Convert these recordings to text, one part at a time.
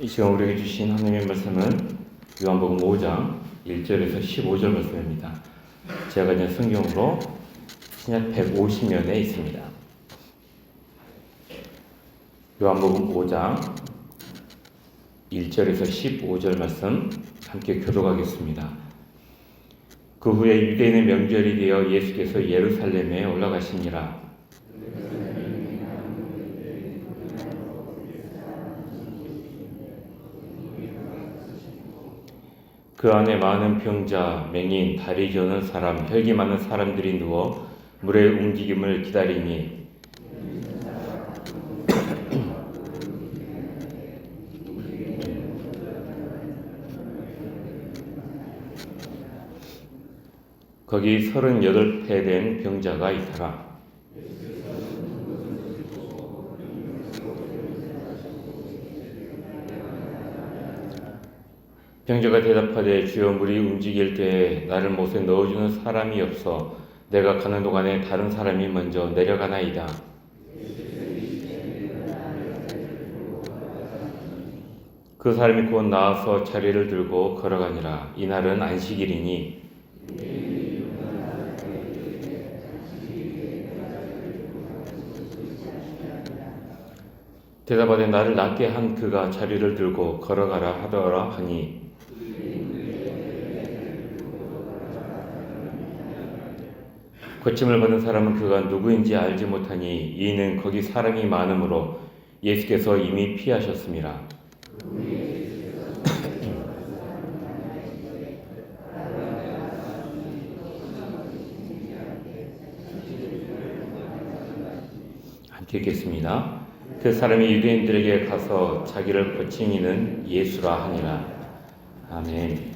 이 시간 우리에게 주신 하나님의 말씀은 요한복음 5장 1절에서 15절 말씀입니다. 제가 가진 성경으로 신약 150면에 있습니다. 요한복음 5장 1절에서 15절 말씀 함께 교독하겠습니다. 그 후에 유대인의 명절이 되어 예수께서 예루살렘에 올라가시니라. 그 안에 많은 병자, 맹인, 다리 저는 사람, 혈기 많은 사람들이 누워 물의 움직임을 기다리니 거기 38배 된 병자가 있더라. 병자가 대답하되 주여 물이 움직일 때에 나를 못에 넣어주는 사람이 없어 내가 가는 동안에 다른 사람이 먼저 내려가나이다. 그 사람이 곧 나와서 자리를 들고 걸어가니라. 이날은 안식일이니 대답하되 나를 낫게 한 그가 자리를 들고 걸어가라 하더라 하니 고침을 받은 사람은 그가 누구인지 알지 못하니 이는 거기 사람이 많으므로 예수께서 이미 피하셨습니다. 함께 읽겠습니다. 그 사람이 유대인들에게 가서 자기를 고친 이는 예수라 하니라. 아멘.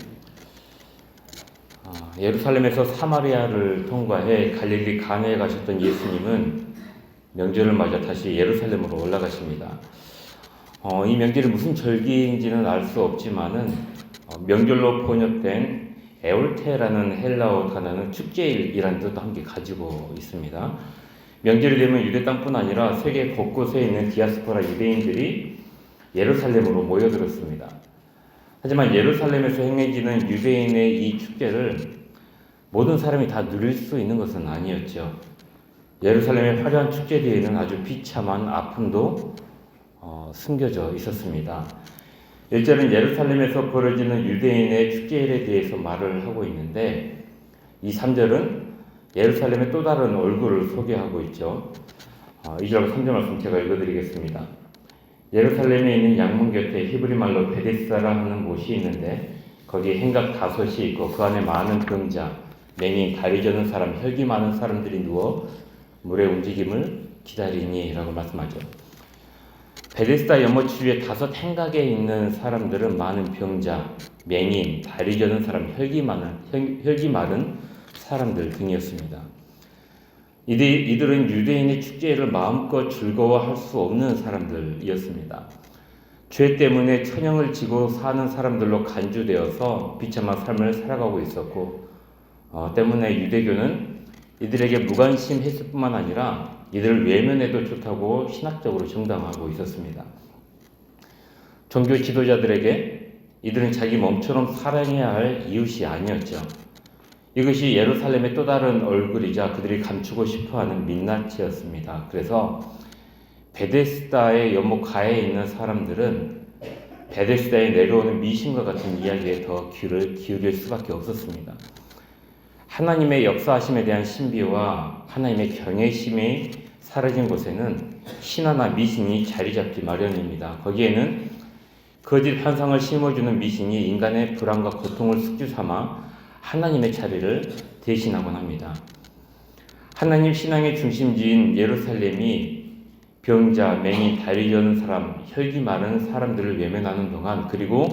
예루살렘에서 사마리아를 통과해 갈릴리 가나에 가셨던 예수님은 명절을 맞아 다시 예루살렘으로 올라가십니다. 이 명절이 무슨 절기인지는 알 수 없지만은 명절로 번역된 에올테라는 헬라어 단어는 축제일이라는 뜻도 함께 가지고 있습니다. 명절이 되면 유대 땅뿐 아니라 세계 곳곳에 있는 디아스포라 유대인들이 예루살렘으로 모여들었습니다. 하지만 예루살렘에서 행해지는 유대인의 이 축제를 모든 사람이 다 누릴 수 있는 것은 아니었죠. 예루살렘의 화려한 축제 뒤에는 아주 비참한 아픔도 숨겨져 있었습니다. 1절은 예루살렘에서 벌어지는 유대인의 축제일에 대해서 말을 하고 있는데 이 3절은 예루살렘의 또 다른 얼굴을 소개하고 있죠. 2절 3절 말씀 제가 읽어드리겠습니다. 예루살렘에 있는 양문 곁에 히브리 말로 베데스다라 하는 곳이 있는데 거기에 행각 5이 있고 그 안에 많은 병자, 맹인, 다리 저는 사람, 혈기 많은 사람들이 누워 물의 움직임을 기다리니 라고 말씀하죠. 베데스다 연못 주위에 5 행각에 있는 사람들은 많은 병자, 맹인, 다리 저는 사람, 혈기 마른 사람들 등이었습니다. 이들은 유대인의 축제를 마음껏 즐거워할 수 없는 사람들이었습니다. 죄 때문에 천형을 지고 사는 사람들로 간주되어서 비참한 삶을 살아가고 있었고 때문에 유대교는 이들에게 무관심했을 뿐만 아니라 이들을 외면해도 좋다고 신학적으로 정당화하고 있었습니다. 종교 지도자들에게 이들은 자기 몸처럼 사랑해야 할 이웃이 아니었죠. 이것이 예루살렘의 또 다른 얼굴이자 그들이 감추고 싶어하는 민낯이었습니다. 그래서 베데스다의 연못 가에 있는 사람들은 베데스다에 내려오는 미신과 같은 이야기에 더 귀를 기울일 수밖에 없었습니다. 하나님의 역사하심에 대한 신비와 하나님의 경외심이 사라진 곳에는 신화나 미신이 자리 잡기 마련입니다. 거기에는 거짓 환상을 심어주는 미신이 인간의 불안과 고통을 숙주 삼아 하나님의 자리를 대신하곤 합니다. 하나님 신앙의 중심지인 예루살렘이 병자, 맹인, 다리 저는 사람, 혈기 많은 사람들을 외면하는 동안 그리고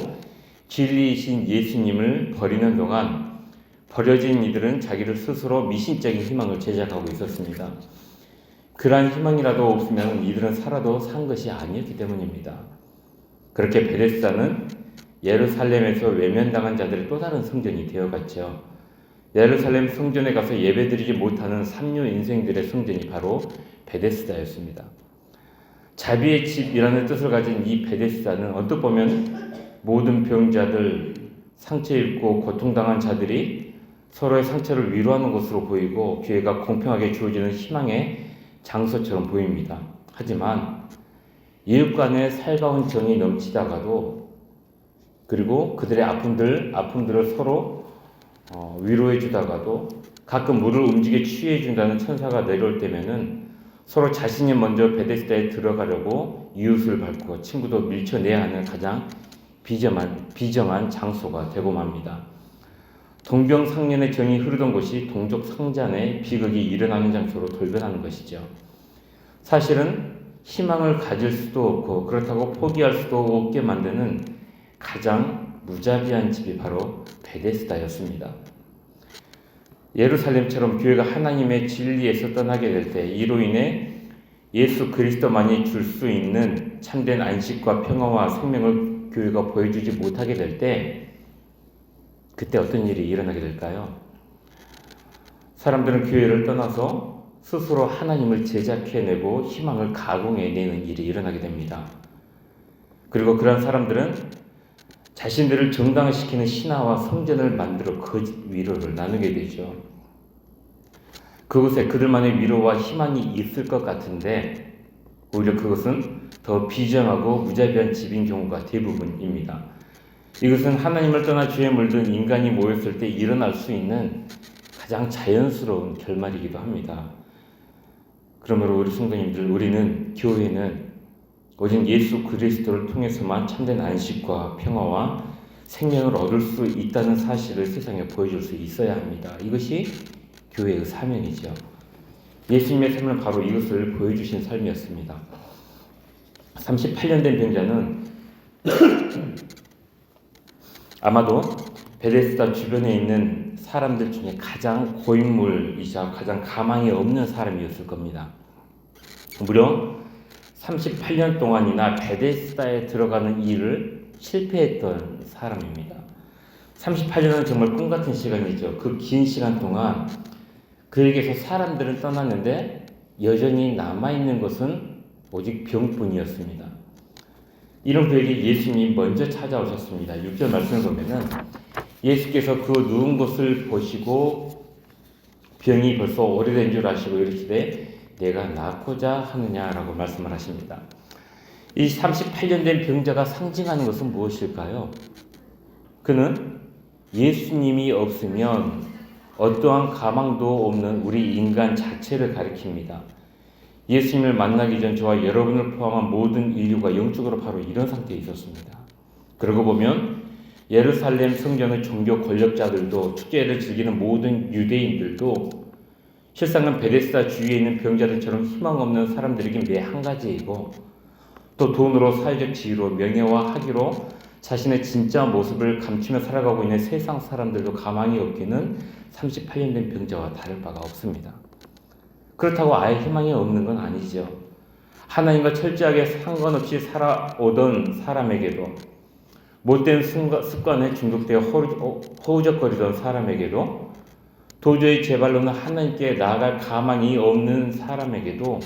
진리이신 예수님을 버리는 동안 버려진 이들은 자기를 스스로 미신적인 희망을 제작하고 있었습니다. 그러한 희망이라도 없으면 이들은 살아도 산 것이 아니었기 때문입니다. 그렇게 베데스다는 예루살렘에서 외면당한 자들의 또 다른 성전이 되어갔죠. 예루살렘 성전에 가서 예배드리지 못하는 삼류 인생들의 성전이 바로 베데스다였습니다. 자비의 집이라는 뜻을 가진 이 베데스다는 언뜻 보면 모든 병자들, 상처 입고 고통당한 자들이 서로의 상처를 위로하는 것으로 보이고 기회가 공평하게 주어지는 희망의 장소처럼 보입니다. 하지만 이웃 간의 살가운 정이 넘치다가도 그리고 그들의 아픔들을 서로 위로해 주다가도 가끔 물을 움직여 치유해 준다는 천사가 내려올 때면은 서로 자신이 먼저 베데스다에 들어가려고 이웃을 밟고 친구도 밀쳐내야 하는 가장 비정한 장소가 되고 맙니다. 동병상련의 정이 흐르던 곳이 동족 상잔의 비극이 일어나는 장소로 돌변하는 것이죠. 사실은 희망을 가질 수도 없고 그렇다고 포기할 수도 없게 만드는 가장 무자비한 집이 바로 베데스다였습니다. 예루살렘처럼 교회가 하나님의 진리에서 떠나게 될 때 이로 인해 예수 그리스도만이 줄 수 있는 참된 안식과 평화와 생명을 교회가 보여주지 못하게 될 때 그때 어떤 일이 일어나게 될까요? 사람들은 교회를 떠나서 스스로 하나님을 제작해내고 희망을 가공해내는 일이 일어나게 됩니다. 그리고 그런 사람들은 자신들을 정당화시키는 신화와 성전을 만들어 거짓 위로를 나누게 되죠. 그곳에 그들만의 위로와 희망이 있을 것 같은데 오히려 그것은 더 비정하고 무자비한 집인 경우가 대부분입니다. 이것은 하나님을 떠나 죄에 물든 인간이 모였을 때 일어날 수 있는 가장 자연스러운 결말이기도 합니다. 그러므로 우리 성도님들, 우리는 교회는 오직 예수 그리스도를 통해서만 참된 안식과 평화와 생명을 얻을 수 있다는 사실을 세상에 보여줄 수 있어야 합니다. 이것이 교회의 사명이죠. 예수님의 삶은 바로 이것을 보여주신 삶이었습니다. 38년 된 병자는 아마도 베데스다 주변에 있는 사람들 중에 가장 고인물이자 가장 가망이 없는 사람이었을 겁니다. 무려 38년 동안이나 베데스다에 들어가는 일을 실패했던 사람입니다. 38년은 정말 꿈같은 시간이죠. 그 긴 시간 동안 그에게서 사람들은 떠났는데 여전히 남아있는 것은 오직 병뿐이었습니다. 이런 그에게 예수님이 먼저 찾아오셨습니다. 6절 말씀을 보면은 예수께서 그 누운 것을 보시고 병이 벌써 오래된 줄 아시고 이르시되 내가 낫고자 하느냐라고 말씀을 하십니다. 이 38년 된 병자가 상징하는 것은 무엇일까요? 그는 예수님이 없으면 어떠한 가망도 없는 우리 인간 자체를 가리킵니다. 예수님을 만나기 전 저와 여러분을 포함한 모든 인류가 영적으로 바로 이런 상태에 있었습니다. 그러고 보면 예루살렘 성전의 종교 권력자들도 축제를 즐기는 모든 유대인들도 실상은 베데스다 주위에 있는 병자들처럼 희망 없는 사람들에게 매 한 가지이고 또 돈으로 사회적 지위로 명예와 학위로 자신의 진짜 모습을 감추며 살아가고 있는 세상 사람들도 가망이 없기는 38년 된 병자와 다를 바가 없습니다. 그렇다고 아예 희망이 없는 건 아니죠. 하나님과 철저하게 상관없이 살아오던 사람에게도 못된 습관에 중독되어 허우적거리던 사람에게도 도저히 제 발로는 하나님께 나아갈 가망이 없는 사람에게도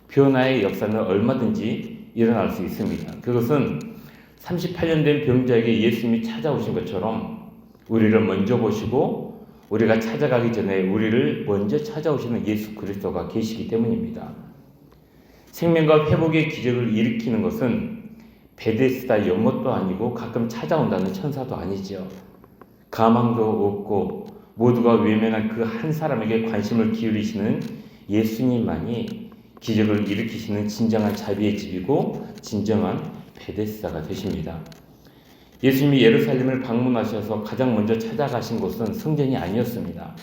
변화의 역사는 얼마든지 일어날 수 있습니다. 그것은 38년 된 병자에게 예수님이 찾아오신 것처럼 우리를 먼저 보시고 우리가 찾아가기 전에 우리를 먼저 찾아오시는 예수 그리스도가 계시기 때문입니다. 생명과 회복의 기적을 일으키는 것은 베데스다 연못도 아니고 가끔 찾아온다는 천사도 아니죠. 가망도 없고 모두가 외면한 그 한 사람에게 관심을 기울이시는 예수님만이 기적을 일으키시는 진정한 자비의 집이고 진정한 베데스다가 되십니다. 예수님이 예루살렘을 방문하셔서 가장 먼저 찾아가신 곳은 성전이 아니었습니다.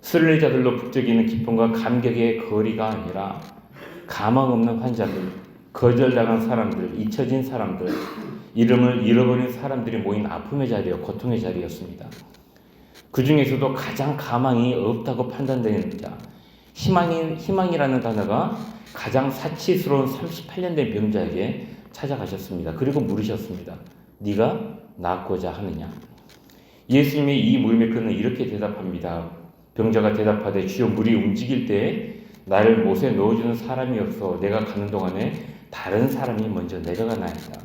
순례자들로 북적이는 기쁨과 감격의 거리가 아니라 가망 없는 환자들, 거절당한 사람들, 잊혀진 사람들, 이름을 잃어버린 사람들이 모인 아픔의 자리요, 고통의 자리였습니다. 그 중에서도 가장 가망이 없다고 판단되는 자, 희망이라는 단어가 가장 사치스러운 38년 된 병자에게 찾아가셨습니다. 그리고 물으셨습니다. 네가 낫고자 하느냐? 예수님이 이 물음에 그는 이렇게 대답합니다. 병자가 대답하되 주여 물이 움직일 때 나를 못에 넣어주는 사람이 없어 내가 가는 동안에 다른 사람이 먼저 내려가나 했다.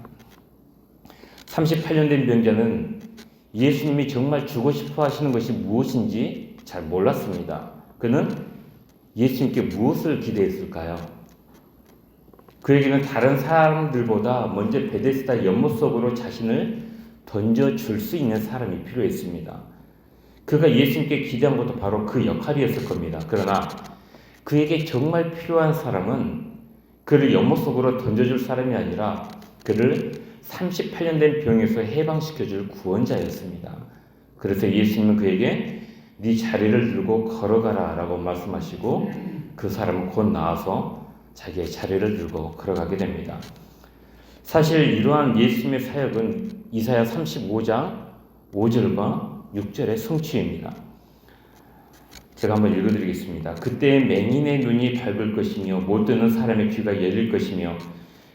38년 된 병자는 예수님이 정말 주고 싶어 하시는 것이 무엇인지 잘 몰랐습니다. 그는 예수님께 무엇을 기대했을까요? 그에게는 다른 사람들보다 먼저 베데스다 연못 속으로 자신을 던져줄 수 있는 사람이 필요했습니다. 그가 예수님께 기대한 것도 바로 그 역할이었을 겁니다. 그러나 그에게 정말 필요한 사람은 그를 연못 속으로 던져줄 사람이 아니라 그를 38년 된 병에서 해방시켜줄 구원자였습니다. 그래서 예수님은 그에게 네 자리를 들고 걸어가라 라고 말씀하시고 그 사람은 곧 나와서 자기의 자리를 들고 걸어가게 됩니다. 사실 이러한 예수님의 사역은 이사야 35장 5절과 6절의 성취입니다. 제가 한번 읽어드리겠습니다. 그때 맹인의 눈이 밝을 것이며 못 듣는 사람의 귀가 열릴 것이며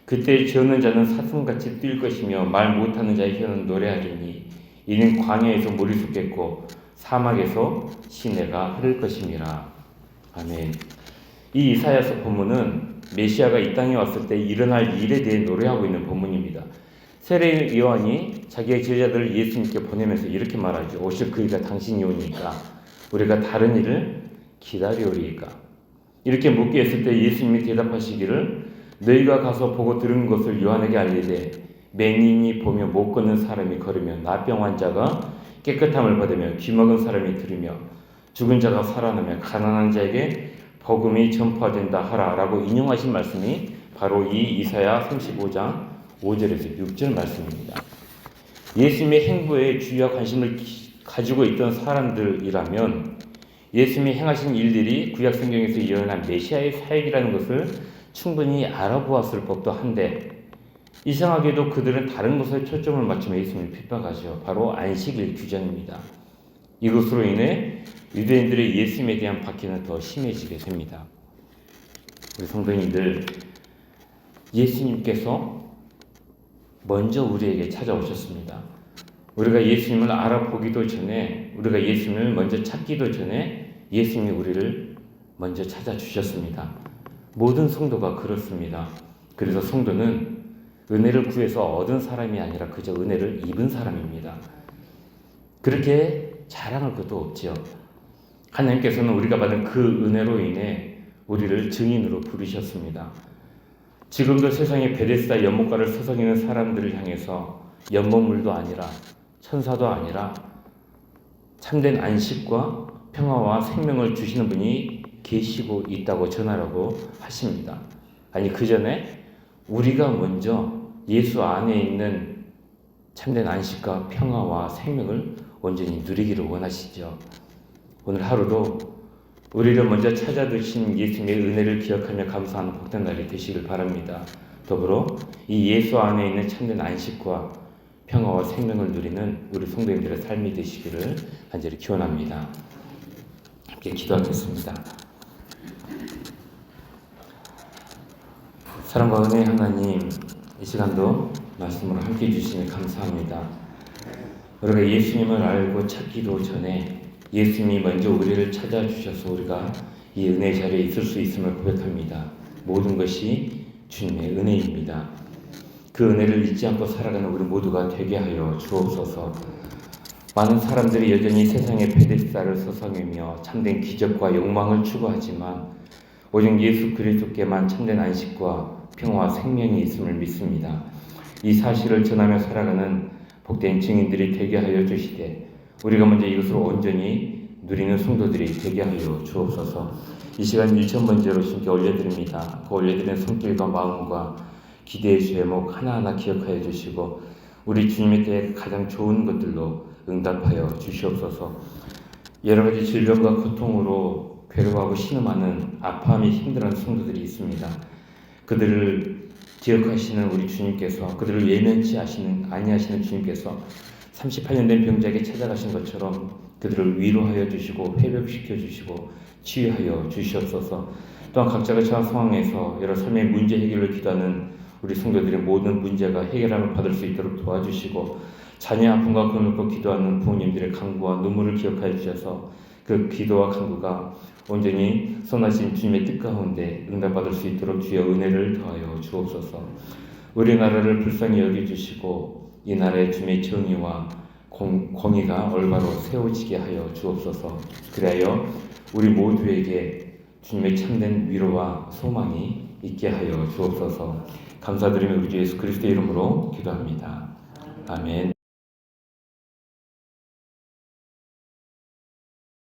그때 지었는 자는 사슴같이 뛸 것이며 말 못하는 자의 혀는 노래하리니 이는 광야에서 물이 솟겠고 사막에서 시내가 흐를 것임이라. 아멘. 이 이사야서 본문은 메시아가 이 땅에 왔을 때 일어날 일에 대해 노래하고 있는 본문입니다. 세례 요한이 자기의 제자들을 예수님께 보내면서 이렇게 말하죠. 오실 그이가 당신이 오니까 우리가 다른 일을 기다려오리이까. 이렇게 묻게 했을 때 예수님이 대답하시기를 너희가 가서 보고 들은 것을 요한에게 알리되 맹인이 보며 못 걷는 사람이 걸으며 나병 환자가 깨끗함을 받으며 귀먹은 사람이 들으며 죽은 자가 살아나며 가난한 자에게 복음이 전파된다 하라 라고 인용하신 말씀이 바로 이 이사야 35장 5절에서 6절 말씀입니다. 예수님의 행보에 주의와 관심을 가지고 있던 사람들이라면 예수님이 행하신 일들이 구약 성경에서 예언한 메시아의 사역이라는 것을 충분히 알아보았을 법도 한데 이상하게도 그들은 다른 것에 초점을 맞추며 예수님을 핍박하죠. 바로 안식일 규정입니다. 이것으로 인해 유대인들의 예수님에 대한 박해는 더 심해지게 됩니다. 우리 성도님들, 예수님께서 먼저 우리에게 찾아오셨습니다. 우리가 예수님을 알아보기도 전에, 우리가 예수님을 먼저 찾기도 전에 예수님이 우리를 먼저 찾아주셨습니다. 모든 성도가 그렇습니다. 그래서 성도는 은혜를 구해서 얻은 사람이 아니라 그저 은혜를 입은 사람입니다. 그렇게 자랑할 것도 없지요. 하나님께서는 우리가 받은 그 은혜로 인해 우리를 증인으로 부르셨습니다. 지금도 세상에 베데스다 연못가를 서성이는 사람들을 향해서 연못물도 아니라 천사도 아니라 참된 안식과 평화와 생명을 주시는 분이 계시고 있다고 전하라고 하십니다. 아니 그 전에 우리가 먼저 예수 안에 있는 참된 안식과 평화와 생명을 온전히 누리기를 원하시죠. 오늘 하루도 우리를 먼저 찾아주신 예수님의 은혜를 기억하며 감사하는 복된 날이 되시길 바랍니다. 더불어 이 예수 안에 있는 참된 안식과 평화와 생명을 누리는 우리 성도님들의 삶이 되시기를 간절히 기원합니다. 함께 기도하겠습니다. 사랑과 은혜의 하나님, 이 시간도 말씀으로 함께 해주시니 감사합니다. 우리가 예수님을 알고 찾기도 전에 예수님이 먼저 우리를 찾아주셔서 우리가 이 은혜 자리에 있을 수 있음을 고백합니다. 모든 것이 주님의 은혜입니다. 그 은혜를 잊지 않고 살아가는 우리 모두가 되게 하여 주옵소서. 많은 사람들이 여전히 세상의 베데스다를 서성이며 참된 기적과 욕망을 추구하지만 오직 예수 그리스도께만 참된 안식과 평화와 생명이 있음을 믿습니다. 이 사실을 전하며 살아가는 복된 증인들이 되게 하여 주시되 우리가 먼저 이것을 온전히 누리는 성도들이 되게 하여 주옵소서. 이 시간 1,000번째로 주님께 올려드립니다. 그 올려드리는 손길과 마음과 기대의 제목 하나하나 기억하여 주시고 우리 주님의 때에 가장 좋은 것들로 응답하여 주시옵소서. 여러 가지 질병과 고통으로 괴로워하고 신음하는 아파함이 힘들어하는 성도들이 있습니다. 그들을 기억하시는 우리 주님께서, 그들을 외면치 아니하시는 주님께서 38년 된 병자에게 찾아가신 것처럼 그들을 위로하여 주시고 회복시켜 주시고 치유하여 주시옵소서. 또한 각자가 처한 상황에서 여러 삶의 문제 해결을 기도하는 우리 성도들의 모든 문제가 해결함을 받을 수 있도록 도와주시고 자녀 아픔과 그을 놓고 기도하는 부모님들의 간구와 눈물을 기억하여 주셔서 그 기도와 간구가 온전히 선하신 주님의 뜻 가운데 응답받을 수 있도록 주의 은혜를 더하여 주옵소서. 우리나라를 불쌍히 여겨주시고 이 나라의 주님의 정의와 공의가 올바로 세워지게 하여 주옵소서. 그리하여 우리 모두에게 주님의 참된 위로와 소망이 있게 하여 주옵소서. 감사드리며 우리 주 예수 그리스도의 이름으로 기도합니다. 아멘.